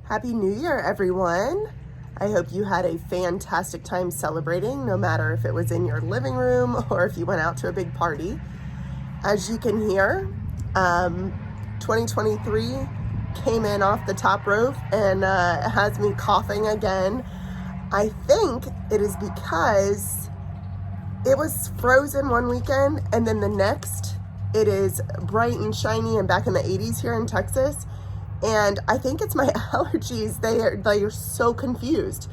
Happy New Year, everyone. I hope you had a fantastic time celebrating, no matter if it was in your living room or if you went out to a big party. As you can hear, 2023 came in off the top rope and has me coughing again. I think it is because it was frozen one weekend and then the next it is bright and shiny and back in the 80s here in Texas. And I think it's my allergies. They are so confused.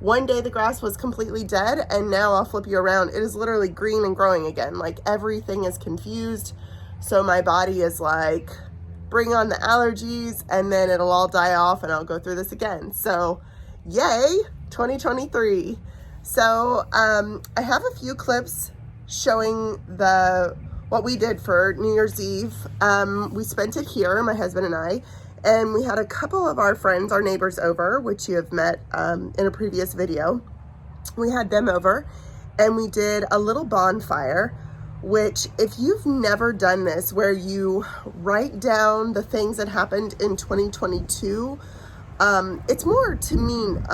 One day the grass was completely dead, and now I'll flip you around. It is literally green and growing again. Like, everything is confused. So my body is like, bring on the allergies, and then it'll all die off and I'll go through this again. So yay, 2023. So I have a few clips showing what we did for New Year's Eve. We spent it here, my husband and I. And we had a couple of our friends, our neighbors over, which you have met in a previous video. We had them over and we did a little bonfire, which if you've never done this, where you write down the things that happened in 2022, it's more to mean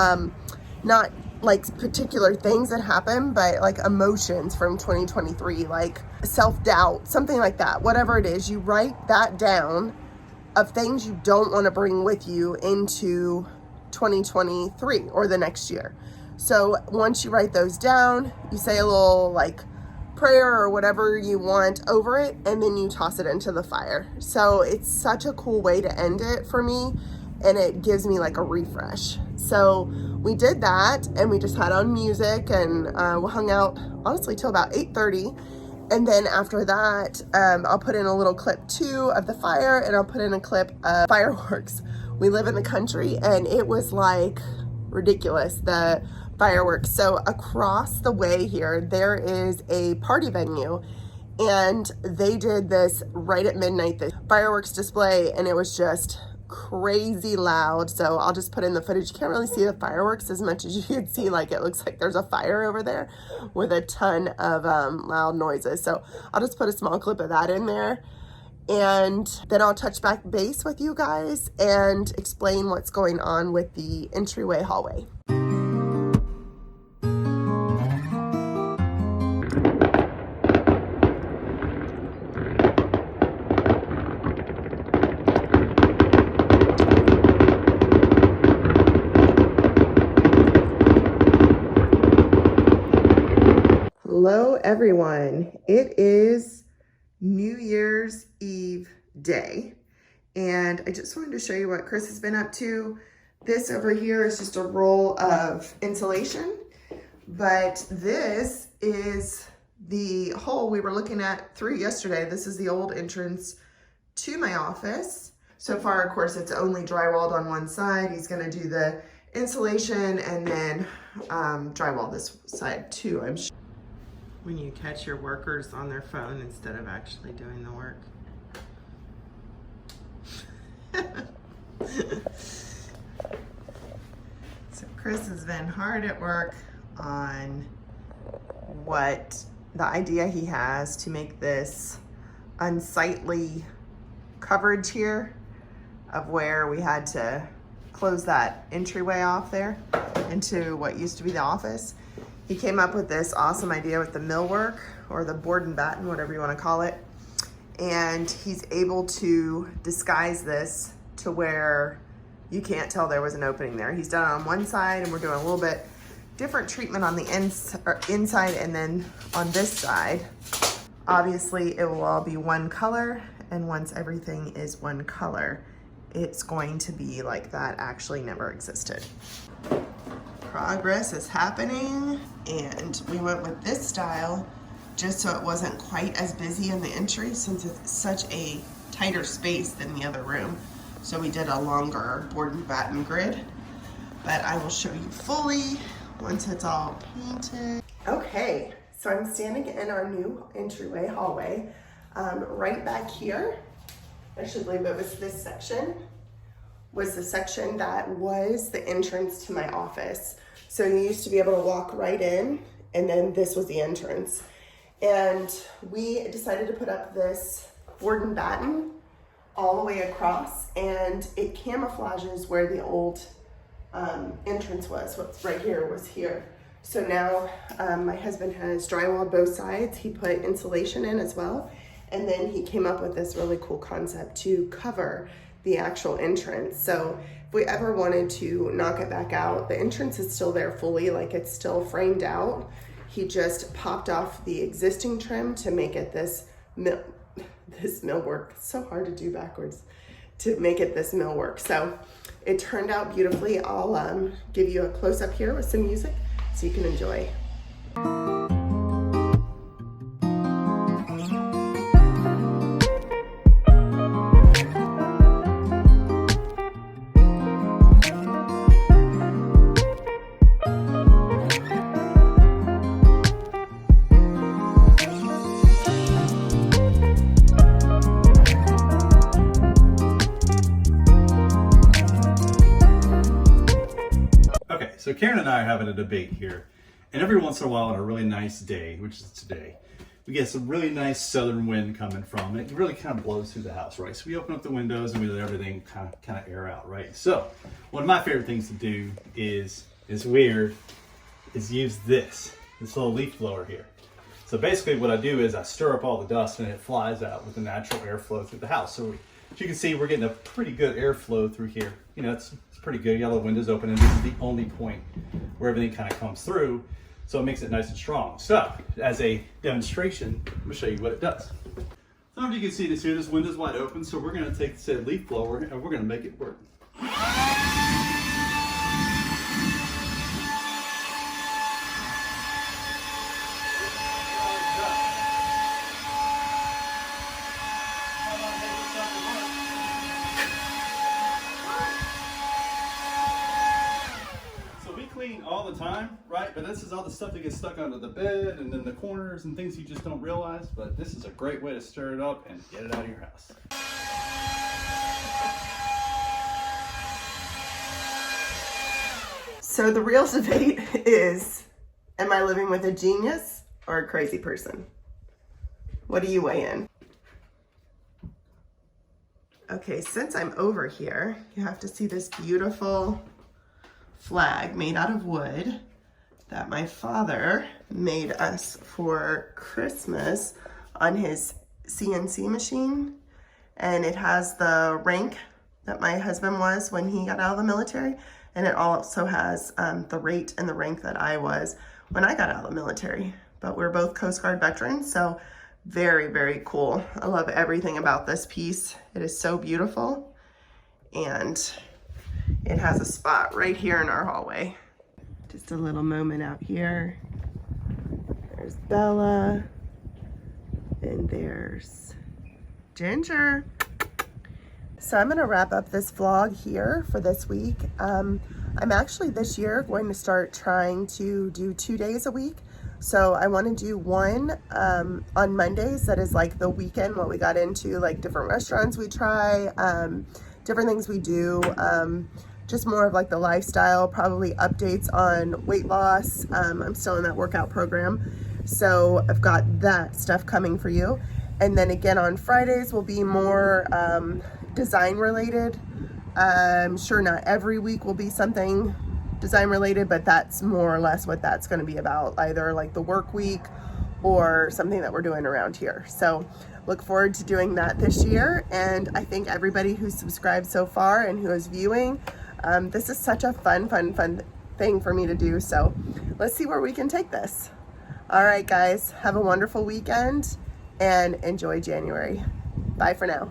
not like particular things that happen, but like emotions from 2023, like self-doubt, something like that. Whatever it is, you write that down of things you don't want to bring with you into 2023 or the next year. So once you write those down, you say a little like prayer or whatever you want over it, and then you toss it into the fire. So it's such a cool way to end it for me, and it gives me like a refresh. So we did that, and we just had on music, and we hung out honestly till about 8:30. And then after that, I'll put in a little clip too of the fire, and I'll put in a clip of fireworks. We live in the country, and it was like ridiculous, the fireworks. So across the way here, there is a party venue, and they did this right at midnight, the fireworks display, and it was just crazy loud. So I'll just put in the footage. You can't really see the fireworks as much as you can see, like it looks like there's a fire over there with a ton of loud noises. So I'll just put a small clip of that in there, and then I'll touch back base with you guys and explain what's going on with the entryway hallway. Hello everyone, it is New Year's Eve day, and I just wanted to show you what Chris has been up to. This over here is just a roll of insulation, but this is the hole we were looking at through yesterday. This is the old entrance to my office. So far, of course, it's only drywalled on one side. He's gonna do the insulation and then drywall this side too, I'm sure. When you catch your workers on their phone instead of actually doing the work. So Chris has been hard at work on what the idea he has to make this unsightly coverage here of where we had to close that entryway off there into what used to be the office. He came up with this awesome idea with the millwork, or the board and batten, whatever you want to call it. And he's able to disguise this to where you can't tell there was an opening there. He's done it on one side, and we're doing a little bit different treatment on the inside, and then on this side, obviously it will all be one color. And once everything is one color, it's going to be like that actually never existed. Progress is happening, and we went with this style just so it wasn't quite as busy in the entry, since it's such a tighter space than the other room. So we did a longer board and batten grid, but I will show you fully once it's all painted. Okay, so I'm standing in our new entryway hallway. Right back here, I should believe it was this section, was the section that was the entrance to my office. So you used to be able to walk right in, and then this was the entrance. And we decided to put up this board and batten all the way across, and it camouflages where the old entrance was. What's right here was here. So now my husband has drywalled both sides. He put insulation in as well. And then he came up with this really cool concept to cover the actual entrance. So if we ever wanted to knock it back out, the entrance is still there fully, like it's still framed out. He just popped off the existing trim to make it this millwork. It's so hard to do backwards, to make it this millwork. So it turned out beautifully. I'll give you a close up here with some music so you can enjoy. So Karen and I are having a debate here, and every once in a while on a really nice day, which is today, we get some really nice southern wind coming from, and it really kind of blows through the house, right? So we open up the windows and we let everything kind of air out, right? So one of my favorite things to do is weird, is use this little leaf blower here. So basically what I do is I stir up all the dust and it flies out with the natural airflow through the house. So as you can see, we're getting a pretty good airflow through here. You know, it's pretty good. Yellow windows open, and this is the only point where everything kind of comes through, so it makes it nice and strong. So as a demonstration, I'm gonna show you what it does. So as you can see this here, this window's wide open, so we're gonna take said leaf blower and we're gonna make it work. All the time, right? But this is all the stuff that gets stuck under the bed and then the corners and things you just don't realize. But this is a great way to stir it up and get it out of your house. So the real debate is, am I living with a genius or a crazy person? What do you weigh in? Okay, since I'm over here, you have to see this beautiful flag made out of wood that my father made us for Christmas on his CNC machine. And it has the rank that my husband was when he got out of the military. And it also has the rate and the rank that I was when I got out of the military. But we're both Coast Guard veterans, so very, very cool. I love everything about this piece. It is so beautiful. And it has a spot right here in our hallway. Just a little moment out here. There's Bella. And there's Ginger. So I'm gonna wrap up this vlog here for this week. I'm actually this year going to start trying to do 2 days a week. So I want to do one on Mondays, that is like the weekend, what we got into, like different restaurants we try, different things we do, just more of like the lifestyle, probably updates on weight loss. I'm still in that workout program, so I've got that stuff coming for you. And then again on Fridays will be more design related. I'm sure not every week will be something design related, but that's more or less what that's going to be about, either like the work week or something that we're doing around here. So look forward to doing that this year. And I think everybody who's subscribed so far and who is viewing, this is such a fun thing for me to do. So let's see where we can take this. All right, guys, have a wonderful weekend and enjoy January. Bye for now.